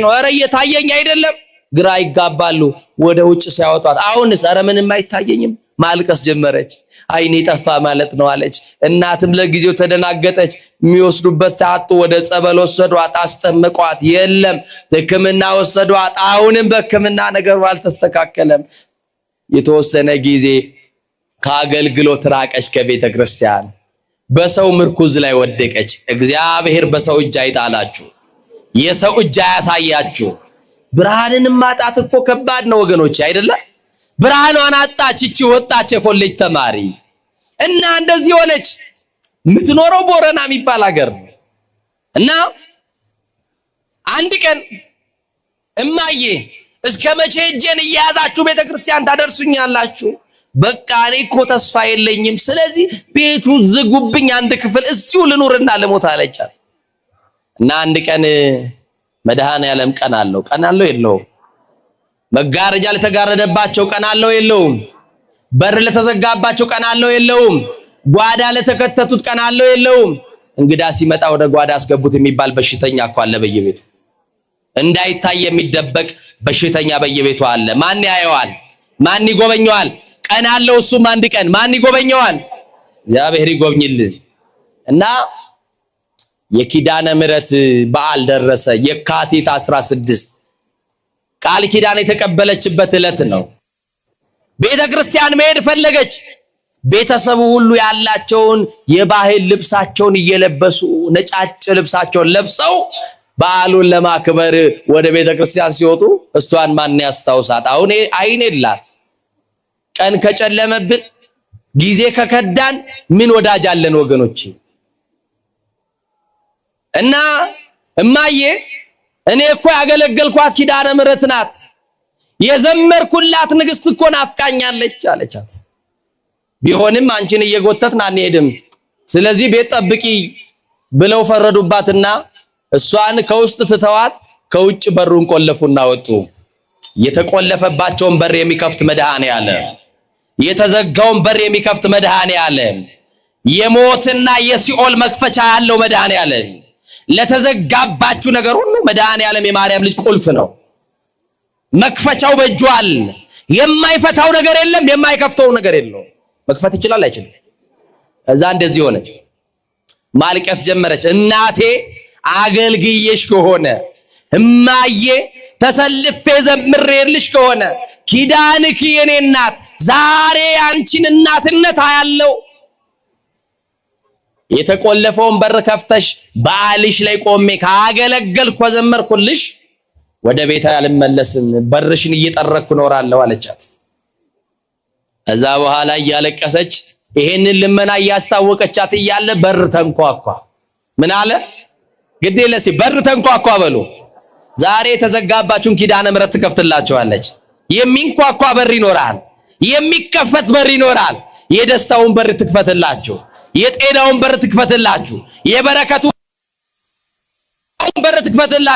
ነው ኧረ እየታየኝ አይደለም ግራ ይጋባሉ ወደ ውጭ ሲያወጣት አሁንስ ኧረ ምንም አይታየኝም ማልቀስ ጀመረች አይኔ ጠፋ ማለት ነው አለች እናትም ለጊዜው ተደናገጠች የሚወስዱበት ሰዓት ወደ ጸበል ወሰዷት አስጠመቋት የለም ሕክምና ወሰዷት አሁንም በሕክምና ነገሩ አልተስተካከለም የተወሰነ ጊዜ ከአገልግሎት ራቀች ከቤተ ክርስቲያን በሰው ምርኩዝ ላይ ወደቀች እግዚአብሔር በሰው እጅ አይጣላችሁ የሰው እጅ አያሳያችሁ ብርሃንን ማጣት እኮ ከባድ ነው ወገኖች አይደለ ብርሃኗን አጣች እቺ ወጣች የኮሌጅ ተማሪ እና እንደዚህ ሆነች ምትኖረው ቦረና የሚባል ሀገር እና አንድ ቀን እማዬ እስከ መቼ እጄን እያያዛችሁ ቤተክርስቲያን ታደርሱኛላችሁ በቃ እኔ እኮ ተስፋ የለኝም ስለዚህ ቤቱ ዝጉብኝ አንድ ክፍል እዚሁ ልኑርና ልሞት አለቻት እና አንድ ቀን መድኃኔዓለም ቀን አለው የለውም መጋረጃ ለተጋረደባቸው ቀን አለው የለውም በር ለተዘጋባቸው ቀን አለው የለውም ጓዳ ለተከተቱት ቀን አለው የለውም እንግዳ ሲመጣ ወደ ጓዳ አስገቡት የሚባል በሽተኛ እኮ አለ በየቤቱ እንዳይታይ የሚደበቅ በሽተኛ በየቤቱ አለ ማን ያየዋል ማን ይጎበኘዋል ቀን አለው እሱም አንድ ቀን ማን ይጎበኘዋል እግዚአብሔር ይጎብኝልን እና የኪዳነ ምሕረት በዓል ደረሰ የካቲት 16 ቃል ኪዳን የተቀበለችበት ዕለት ነው ቤተ ክርስቲያን መሄድ ፈለገች ቤተሰቡ ሁሉ ያላቸውን የባህል ልብሳቸውን እየለበሱ ነጫጭ ልብሳቸውን ለብሰው በዓሉን ለማክበር ወደ ቤተ ክርስቲያን ሲወጡ እሷን ማን ያስታውሳት አሁን አይን የላት ቀን ከጨለመብን ጊዜ ከከዳን ምን ወዳጅ አለን ወገኖች እና እማዬ እኔ እኮ ያገለገልኳት ኪዳነ ምሕረት ናት የዘመርኩላት ንግስት እኮ ናፍቃኛለች አለቻት ቢሆንም አንቺን እየጎተትን አንሄድም ስለዚህ ቤት ጠብቂ ብለው ፈረዱባትና እሷን ከውስጥ ትተዋት ከውጭ በሩን ቆለፉና ወጡ የተቆለፈባቸውን በር የሚከፍት መድኃኔዓለም የተዘጋውን በር የሚከፍት መድኃኔዓለም የሞትና የሲኦል መክፈቻ ያለው መድኃኔዓለም ለተዘጋባችሁ ነገር ሁሉ መድኃኔዓለም የማርያም ልጅ ቁልፍ ነው መክፈቻው በእጁ አለ የማይፈታው ነገር የለም የማይከፍተው ነገር የለም መክፈት ይችላል አይችልም እዛ እንደዚህ ሆነች ማልቀስ ጀመረች እናቴ አገልግዬሽ ከሆነ እማዬ ተሰልፌ ዘምሬልሽ ከሆነ ኪዳንኪ የኔ እናት ዛሬ አንቺን እናትነት አያለው የተቆለፈውን በር ከፍተሽ በዓልሽ ላይ ቆሜ ካገለገልኩ ዘመርኩልሽ ወደ ቤት አልመለስም በርሽን እየጠረኩ ኖራለሁ አለቻት እዛ በኋላ እያለቀሰች ይሄንን ልመና ያስታወቀቻት እያለ በር ተንኳኳ ምን አለ ግዴለሲ በር ተንኳኳ በሉ ዛሬ ተዘጋባችሁን ኪዳነ ምሕረት ትከፍትላችኋለች የሚንኳኳ በር ይኖራል የሚከፈት በር ይኖራል የደስታውን በር ትክፈትላችሁ የጤናውን በር ትክፈትላችሁ የበረከቱ በር ትክፈትላችሁ